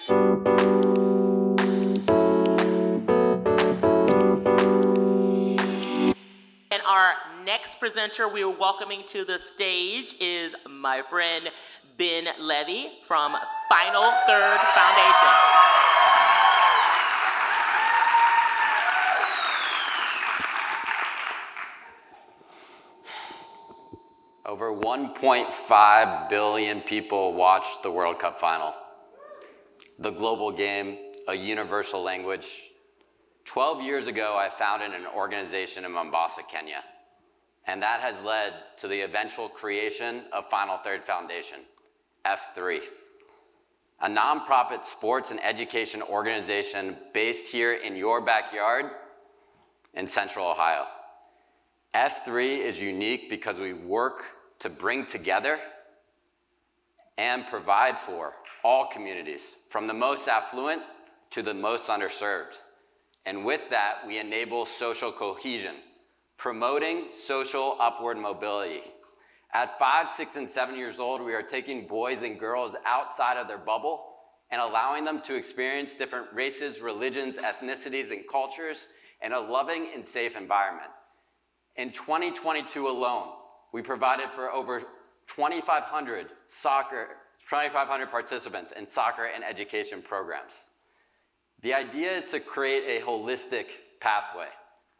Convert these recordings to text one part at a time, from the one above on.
And our next presenter we are welcoming to the stage is my friend Ben Levey from Final Third Foundation. Over 1.5 billion people watched the World Cup final. The global game, a universal language. 12 years ago, I founded an organization in Mombasa, Kenya. And that has led to the eventual creation of Final Third Foundation, F3, a nonprofit sports and education organization based here in your backyard in Central Ohio. F3 is unique because we work to bring together and provide for all communities, from the most affluent to the most underserved. And with that, we enable social cohesion, promoting social upward mobility. At 5, 6, and 7 years old, we are taking boys and girls outside of their bubble and allowing them to experience different races, religions, ethnicities, and cultures in a loving and safe environment. In 2022 alone, we provided for over 2,500 participants in soccer and education programs. The idea is to create a holistic pathway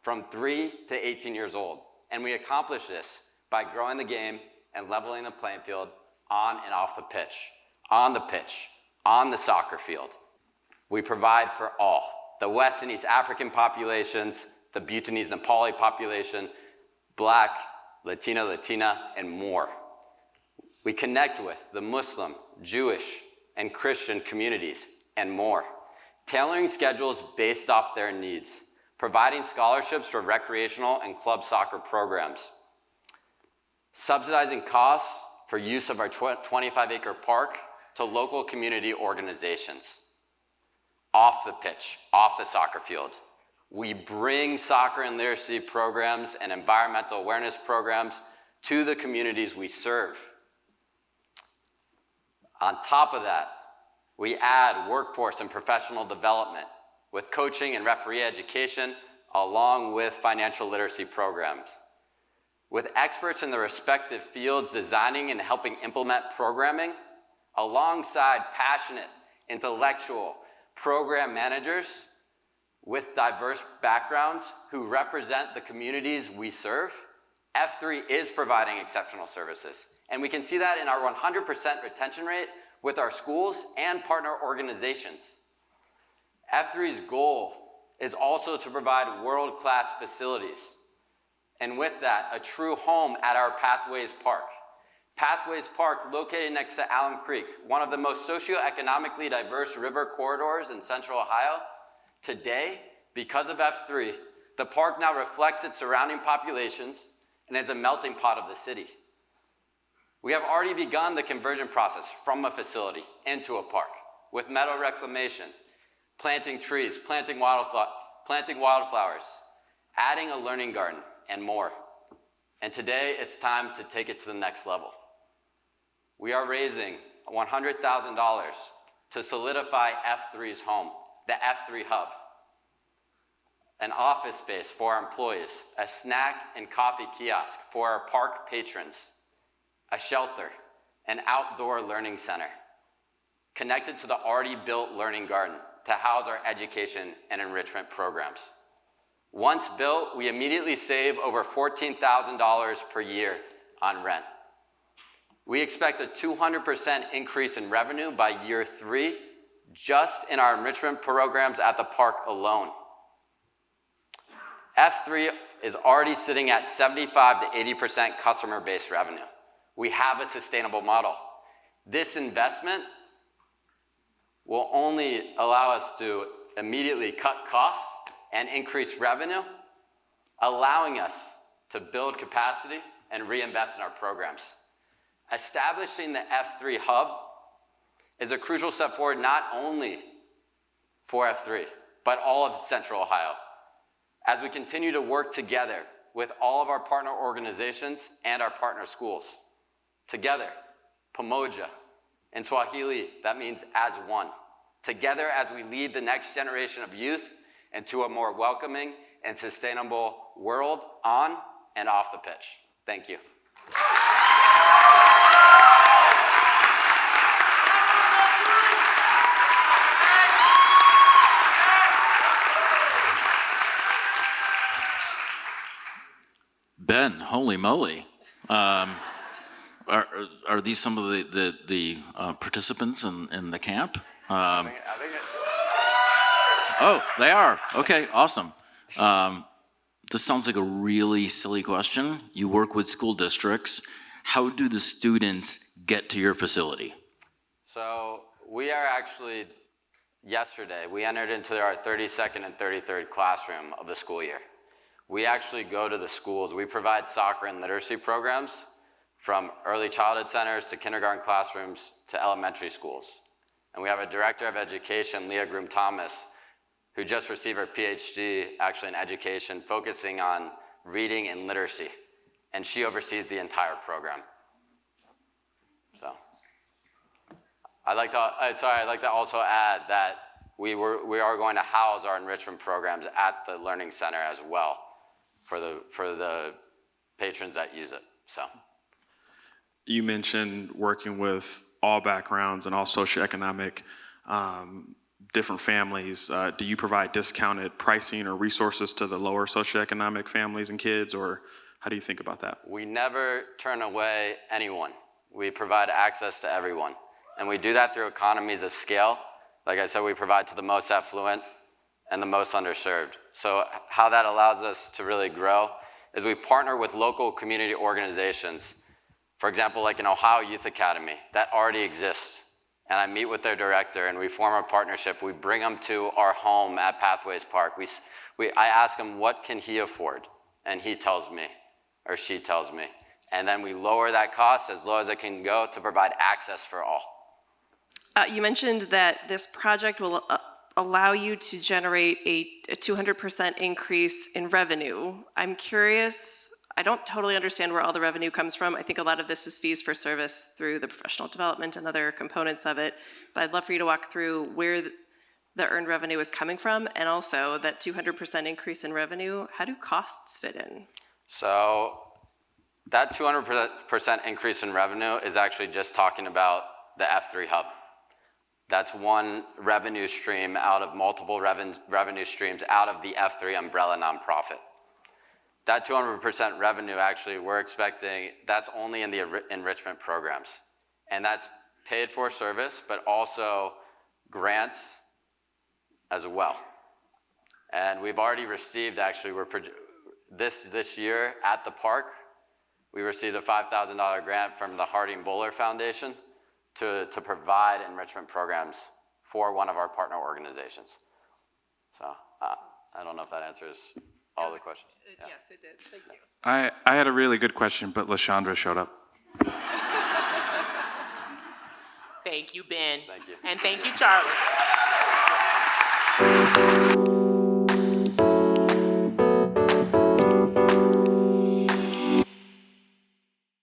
from 3 to 18 years old. And we accomplish this by growing the game and leveling the playing field on and off the pitch, on the soccer field. We provide for all, the West and East African populations, the Bhutanese Nepali population, Black, Latina, and more. We connect with the Muslim, Jewish, and Christian communities, and more. Tailoring schedules based off their needs, providing scholarships for recreational and club soccer programs, subsidizing costs for use of our 25-acre park to local community organizations. Off the pitch, off the soccer field, we bring soccer and literacy programs and environmental awareness programs to the communities we serve. On top of that, we add workforce and professional development with coaching and referee education, along with financial literacy programs. With experts in their respective fields designing and helping implement programming, alongside passionate, intellectual program managers with diverse backgrounds who represent the communities we serve, F3 is providing exceptional services. And we can see that in our 100% retention rate with our schools and partner organizations. F3's goal is also to provide world-class facilities. And with that, a true home at our Pathways Park. Pathways Park, located next to Alum Creek, one of the most socioeconomically diverse river corridors in Central Ohio. Today, because of F3, the park now reflects its surrounding populations and is a melting pot of the city. We have already begun the conversion process from a facility into a park with meadow reclamation, planting trees, planting wildflowers, adding a learning garden, and more. And today, it's time to take it to the next level. We are raising $100,000 to solidify F3's home, the F3 Hub, an office space for our employees, a snack and coffee kiosk for our park patrons, a shelter, an outdoor learning center, connected to the already built learning garden to house our education and enrichment programs. Once built, we immediately save over $14,000 per year on rent. We expect a 200% increase in revenue by year 3, just in our enrichment programs at the park alone. F3 is already sitting at 75 to 80% customer-based revenue. We have a sustainable model. This investment will only allow us to immediately cut costs and increase revenue, allowing us to build capacity and reinvest in our programs. Establishing the F3 Hub is a crucial step forward not only for F3, but all of Central Ohio, as we continue to work together with all of our partner organizations and our partner schools. Together, pamoja. In Swahili, that means as one. together as we lead the next generation of youth into a more welcoming and sustainable world on and off the pitch. Thank you. Ben, holy moly. Are these some of the participants in the camp? Oh, they are. Okay, awesome. This sounds like a really silly question. You work with school districts. How do the students get to your facility? So we are actually, yesterday, we entered into our 32nd and 33rd classroom of the school year. We actually go to the schools. We provide soccer and literacy programs from early childhood centers to kindergarten classrooms to elementary schools. And we have a director of education, Leah Groom-Thomas, who just received her PhD actually in education, focusing on reading and literacy. And she oversees the entire program. So I'd like to also add that we are going to house our enrichment programs at the Learning Center as well for the patrons that use it. So you mentioned working with all backgrounds and all socioeconomic different families. Do you provide discounted pricing or resources to the lower socioeconomic families and kids, or how do you think about that? We never turn away anyone. We provide access to everyone. And we do that through economies of scale. Like I said, we provide to the most affluent and the most underserved. So how that allows us to really grow is we partner with local community organizations. For example, like an Ohio Youth Academy that already exists. And I meet with their director and we form a partnership. We bring them to our home at Pathways Park. I ask him, what can he afford? And he tells me, or she tells me. And then we lower that cost as low as it can go to provide access for all. You mentioned that this project will allow you to generate a 200% increase in revenue. I'm curious, I don't totally understand where all the revenue comes from. I think a lot of this is fees for service through the professional development and other components of it. But I'd love for you to walk through where the earned revenue is coming from, and also that 200% increase in revenue, how do costs fit in? So that 200% increase in revenue is actually just talking about the F3 hub. That's one revenue stream out of multiple revenue streams out of the F3 umbrella nonprofit. That 200% revenue, actually, we're expecting, that's only in the enrichment programs. And that's paid for service, but also grants as well. And we've already received, actually, this year at the park, we received a $5,000 grant from the Harding Bowler Foundation to provide enrichment programs for one of our partner organizations. So I don't know if that answers all the questions. Yeah. Yes, it did. Thank you. I had a really good question, but LaShondra showed up. Thank you, Ben. Thank you. And thank you, Charlie.